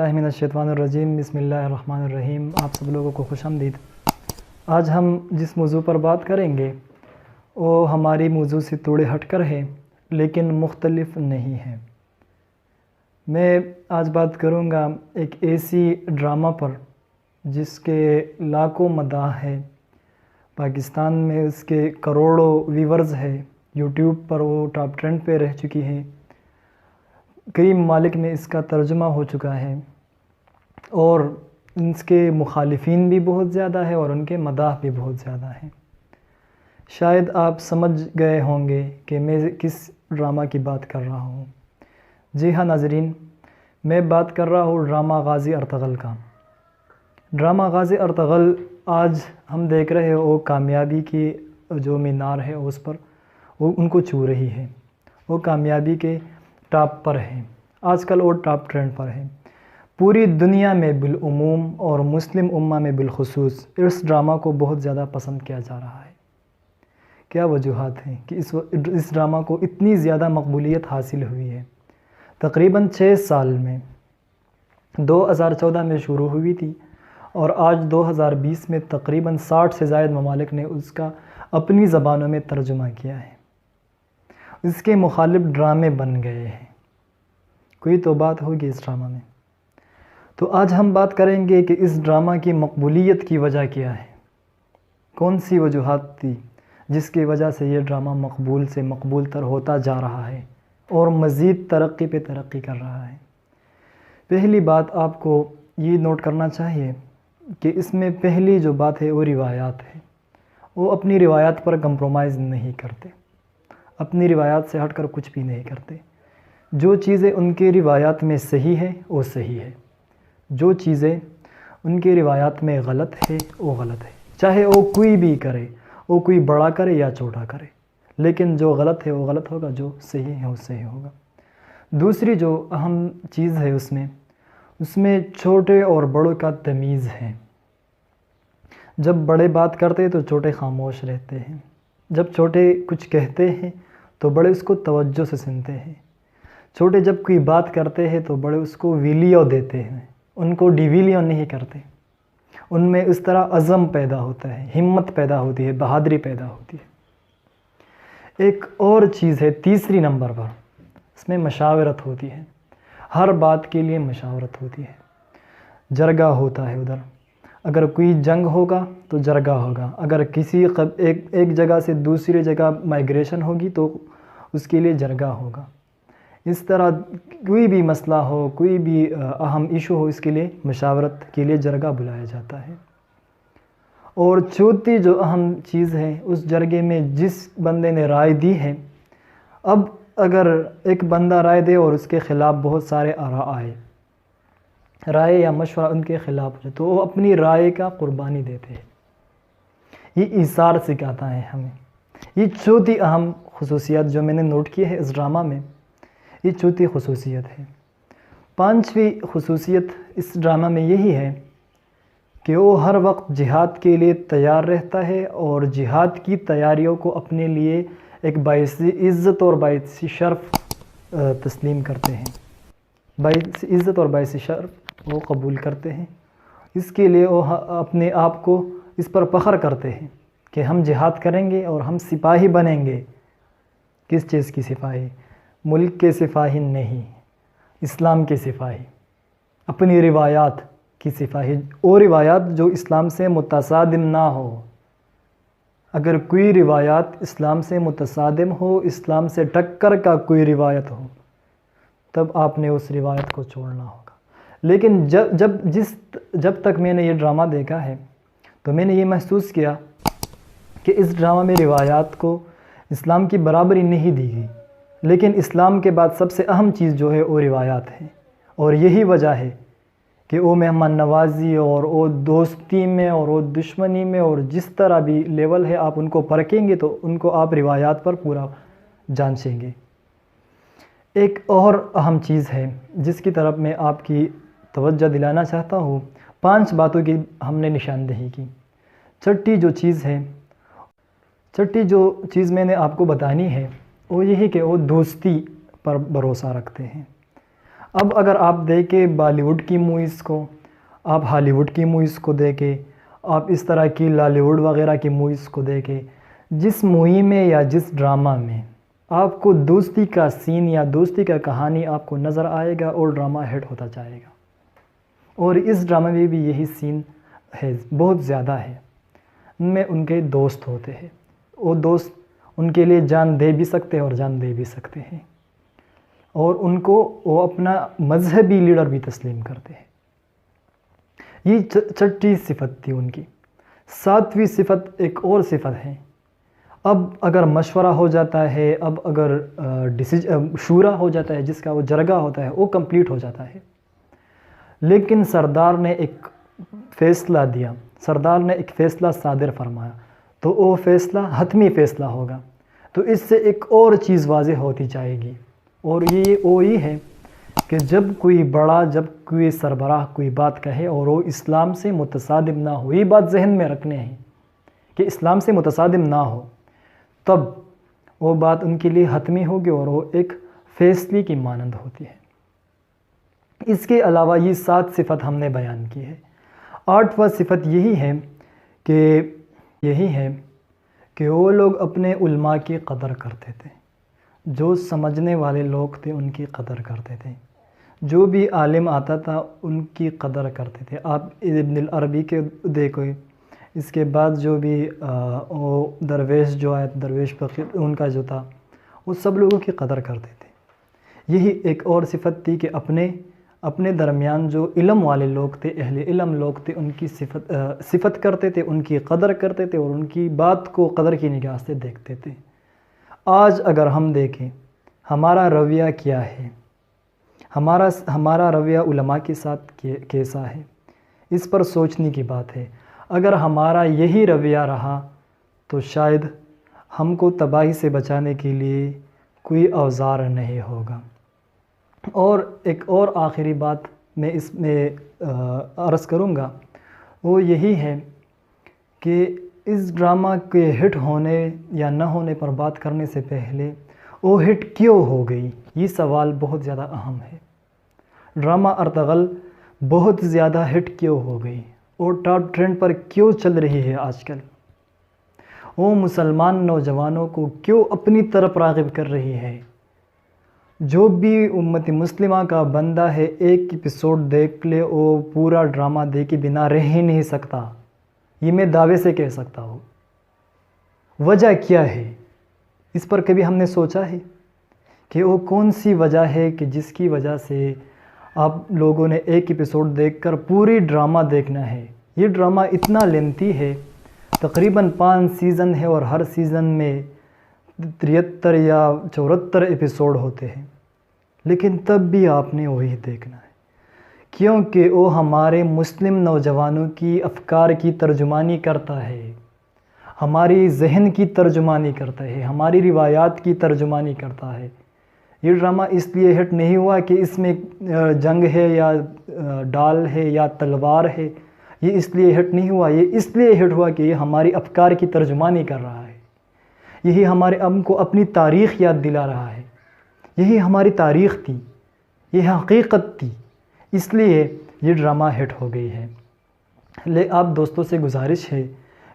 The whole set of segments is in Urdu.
من الشیطان الرجیم بسم اللہ الرحمن الرحیم۔ آپ سب لوگوں کو خوش آمدید۔ آج ہم جس موضوع پر بات کریں گے وہ ہماری موضوع سے تھوڑے ہٹ کر ہے لیکن مختلف نہیں ہے۔ میں آج بات کروں گا ایک ایسی ڈرامہ پر جس کے لاکھوں مداح ہے، پاکستان میں اس کے کروڑوں ویورز ہے، یوٹیوب پر وہ ٹاپ ٹرینڈ پہ رہ چکی ہے، کئی ممالک میں اس کا ترجمہ ہو چکا ہے اور اس کے مخالفین بھی بہت زیادہ ہے اور ان کے مداح بھی بہت زیادہ ہیں۔ شاید آپ سمجھ گئے ہوں گے کہ میں کس ڈرامہ کی بات کر رہا ہوں۔ جی ہاں ناظرین، میں بات کر رہا ہوں ڈرامہ غازی ارطغرل کا۔ ڈرامہ غازی ارطغرل آج ہم دیکھ رہے ہیں وہ کامیابی کی جو مینار ہے اس پر وہ ان کو چھو رہی ہے، وہ کامیابی کے ٹاپ پر ہے، آج کل وہ ٹاپ ٹرینڈ پر ہے۔ پوری دنیا میں بالعموم اور مسلم امہ میں بالخصوص اس ڈرامہ کو بہت زیادہ پسند کیا جا رہا ہے۔ کیا وجوہات ہیں کہ اس ڈرامہ کو اتنی زیادہ مقبولیت حاصل ہوئی ہے؟ تقریباً 6 سال میں 2014 میں شروع ہوئی تھی اور آج 2020 میں تقریباً 60 سے زائد ممالک نے اس کا اپنی زبانوں میں ترجمہ کیا ہے۔ اس کے مخالف ڈرامے بن گئے ہیں، کوئی تو بات ہوگی اس ڈرامہ میں۔ تو آج ہم بات کریں گے کہ اس ڈرامہ کی مقبولیت کی وجہ کیا ہے، کون سی وجوہات تھی جس کی وجہ سے یہ ڈرامہ مقبول سے مقبول تر ہوتا جا رہا ہے اور مزید ترقی پہ ترقی کر رہا ہے۔ پہلی بات آپ کو یہ نوٹ کرنا چاہیے کہ اس میں پہلی جو بات ہے وہ روایات ہے۔ وہ اپنی روایات پر کمپرومائز نہیں کرتے، اپنی روایات سے ہٹ کر کچھ بھی نہیں کرتے۔ جو چیزیں ان کی روایات میں صحیح ہے وہ صحیح ہے، جو چیزیں ان کی روایات میں غلط ہے وہ غلط ہے، چاہے وہ کوئی بھی کرے، وہ کوئی بڑا کرے یا چھوٹا کرے، لیکن جو غلط ہے وہ غلط ہوگا، جو صحیح ہے وہ صحیح ہوگا۔ دوسری جو اہم چیز ہے اس میں چھوٹے اور بڑوں کا تمیز ہے۔ جب بڑے بات کرتے تو چھوٹے خاموش رہتے ہیں، جب چھوٹے کچھ کہتے ہیں تو بڑے اس کو توجہ سے سنتے ہیں، چھوٹے جب کوئی بات کرتے ہیں تو بڑے اس کو ویلیو دیتے ہیں، ان کو ڈی ویلیو نہیں کرتے۔ ان میں اس طرح عزم پیدا ہوتا ہے، ہمت پیدا ہوتی ہے، بہادری پیدا ہوتی ہے۔ ایک اور چیز ہے تیسری نمبر پر، اس میں مشاورت ہوتی ہے، ہر بات کے لیے مشاورت ہوتی ہے۔ جرگہ ہوتا ہے ادھر، اگر کوئی جنگ ہوگا تو جرگہ ہوگا، اگر کسی ایک جگہ سے دوسری جگہ مائیگریشن ہوگی تو اس کے لیے جرگہ ہوگا۔ اس طرح کوئی بھی مسئلہ ہو، کوئی بھی اہم ایشو ہو، اس کے لیے مشاورت کے لیے جرگہ بلایا جاتا ہے۔ اور چوتھی جو اہم چیز ہے، اس جرگے میں جس بندے نے رائے دی ہے، اب اگر ایک بندہ رائے دے اور اس کے خلاف بہت سارے آراء آئے، رائے یا مشورہ ان کے خلاف ہو تو وہ اپنی رائے کا قربانی دیتے ہیں۔ یہ ایثار سکھاتا ہے ہمیں۔ یہ چوتھی اہم خصوصیت جو میں نے نوٹ کی ہے اس ڈرامہ میں، یہ چوتھی خصوصیت ہے۔ پانچویں خصوصیت اس ڈرامہ میں یہی ہے کہ وہ ہر وقت جہاد کے لیے تیار رہتا ہے اور جہاد کی تیاریوں کو اپنے لیے ایک باعث عزت اور باعث شرف تسلیم کرتے ہیں، باعث عزت اور باعث شرف وہ قبول کرتے ہیں۔ اس کے لیے وہ اپنے آپ کو اس پر فخر کرتے ہیں کہ ہم جہاد کریں گے اور ہم سپاہی بنیں گے۔ کس چیز کی سپاہی؟ ملک کے سپاہی نہیں، اسلام کے سپاہی، اپنی روایات کی سپاہی، وہ روایات جو اسلام سے متصادم نہ ہو۔ اگر کوئی روایات اسلام سے متصادم ہو، اسلام سے ٹکر کا کوئی روایت ہو، تب آپ نے اس روایت کو چھوڑنا ہوگا۔ لیکن جب تک میں نے یہ ڈرامہ دیکھا ہے تو میں نے یہ محسوس کیا کہ اس ڈرامہ میں روایات کو اسلام کی برابری نہیں دی گئی، لیکن اسلام کے بعد سب سے اہم چیز جو ہے وہ روایات ہے، اور یہی وجہ ہے کہ وہ مہمان نوازی اور وہ دوستی میں اور وہ دشمنی میں اور جس طرح بھی لیول ہے آپ ان کو پرکھیں گے تو ان کو آپ روایات پر پورا جانچیں گے۔ ایک اور اہم چیز ہے جس کی طرف میں آپ کی توجہ دلانا چاہتا ہوں، 5 باتوں کی ہم نے نشاندہی کی۔ چھٹی جو چیز میں نے آپ کو بتانی ہے وہ یہی کہ وہ دوستی پر بھروسہ رکھتے ہیں۔ اب اگر آپ دیکھیں بالی ووڈ کی موویز کو، آپ ہالی ووڈ کی موویز کو دیکھیں، آپ اس طرح کی لالی ووڈ وغیرہ کی موویز کو دیکھیں، جس مووی میں یا جس ڈرامہ میں آپ کو دوستی کا سین یا دوستی کا کہانی آپ کو نظر آئے گا اور ڈرامہ ہٹ ہوتا جائے گا۔ اور اس ڈرامے میں بھی یہی سین ہے، بہت زیادہ ہے۔ ان میں ان کے دوست ہوتے ہیں، وہ دوست ان کے لیے جان دے بھی سکتے ہیں اور جان دے بھی سکتے ہیں، اور ان کو وہ اپنا مذہبی لیڈر بھی تسلیم کرتے ہیں۔ یہ چھٹی صفت تھی ان کی۔ ساتویں صفت ایک اور صفت ہے، اب اگر مشورہ ہو جاتا ہے، اب اگر شورا ہو جاتا ہے، جس کا وہ جرگہ ہوتا ہے، وہ کمپلیٹ ہو جاتا ہے، لیکن سردار نے ایک فیصلہ دیا، سردار نے ایک فیصلہ صادر فرمایا، تو وہ فیصلہ حتمی فیصلہ ہوگا۔ تو اس سے ایک اور چیز واضح ہوتی جائے گی، اور یہ ہے کہ جب کوئی بڑا، جب کوئی سربراہ کوئی بات کہے اور وہ اسلام سے متصادم نہ ہو، یہ بات ذہن میں رکھنے ہیں کہ اسلام سے متصادم نہ ہو، تب وہ بات ان کے لیے حتمی ہوگی اور وہ ایک فیصلے کی مانند ہوتی ہے۔ اس کے علاوہ یہ 7 صفت ہم نے بیان کی ہے۔ 8واں صفت یہی ہے کہ وہ لوگ اپنے علماء کی قدر کرتے تھے، جو سمجھنے والے لوگ تھے ان کی قدر کرتے تھے، جو بھی عالم آتا تھا ان کی قدر کرتے تھے۔ آپ ابن العربی کے دیکھو، اس کے بعد جو بھی وہ درویش جو آئے، درویش فقیر، ان کا جو تھا، وہ سب لوگوں کی قدر کرتے تھے۔ یہی ایک اور صفت تھی کہ اپنے درمیان جو علم والے لوگ تھے، اہل علم لوگ تھے، ان کی صفت کرتے تھے، ان کی قدر کرتے تھے، اور ان کی بات کو قدر کی نگاہ سے دیکھتے تھے۔ آج اگر ہم دیکھیں ہمارا رویہ کیا ہے، ہمارا رویہ علماء کے ساتھ کیسا ہے، اس پر سوچنے کی بات ہے۔ اگر ہمارا یہی رویہ رہا تو شاید ہم کو تباہی سے بچانے کے لیے کوئی اوزار نہیں ہوگا۔ اور ایک اور آخری بات میں اس میں عرض کروں گا، وہ یہی ہے کہ اس ڈرامہ کے ہٹ ہونے یا نہ ہونے پر بات کرنے سے پہلے وہ ہٹ کیوں ہو گئی، یہ سوال بہت زیادہ اہم ہے۔ ڈرامہ ارطغرل بہت زیادہ ہٹ کیوں ہو گئی اور ٹاپ ٹرینڈ پر کیوں چل رہی ہے آج کل، وہ مسلمان نوجوانوں کو کیوں اپنی طرف راغب کر رہی ہے۔ جو بھی امت مسلمہ کا بندہ ہے، ایک ایپیسوڈ دیکھ لے، وہ پورا ڈرامہ دیکھے بنا رہ ہی نہیں سکتا، یہ میں دعوے سے کہہ سکتا ہوں۔ وجہ کیا ہے، اس پر کبھی ہم نے سوچا ہے کہ وہ کون سی وجہ ہے کہ جس کی وجہ سے آپ لوگوں نے ایک ایپیسوڈ دیکھ کر پوری ڈرامہ دیکھنا ہے۔ یہ ڈرامہ اتنا لینتھی ہے، تقریباً 5 سیزن ہے، اور ہر سیزن میں 73 یا 74 ایپیسوڈ ہوتے ہیں، لیکن تب بھی آپ نے وہی دیکھنا ہے، کیونکہ وہ ہمارے مسلم نوجوانوں کی افکار کی ترجمانی کرتا ہے، ہماری ذہن کی ترجمانی کرتا ہے، ہماری روایات کی ترجمانی کرتا ہے۔ یہ ڈرامہ اس لیے ہٹ نہیں ہوا کہ اس میں جنگ ہے یا ڈال ہے یا تلوار ہے، یہ اس لیے ہٹ نہیں ہوا، یہ اس لیے ہٹ ہوا کہ یہ ہماری افکار کی ترجمانی کر رہا ہے، یہی ہمارے ہم کو اپنی تاریخ یاد دلا رہا ہے، یہی ہماری تاریخ تھی، یہ حقیقت تھی، اس لیے یہ ڈرامہ ہٹ ہو گئی ہے۔ آپ دوستوں سے گزارش ہے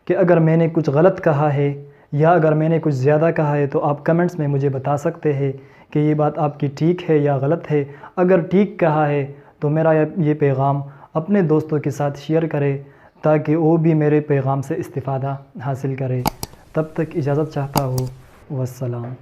کہ اگر میں نے کچھ غلط کہا ہے یا اگر میں نے کچھ زیادہ کہا ہے تو آپ کمنٹس میں مجھے بتا سکتے ہیں کہ یہ بات آپ کی ٹھیک ہے یا غلط ہے۔ اگر ٹھیک کہا ہے تو میرا یہ پیغام اپنے دوستوں کے ساتھ شیئر کرے تاکہ وہ بھی میرے پیغام سے استفادہ حاصل کرے۔ تب تک اجازت چاہتا ہوں، والسلام۔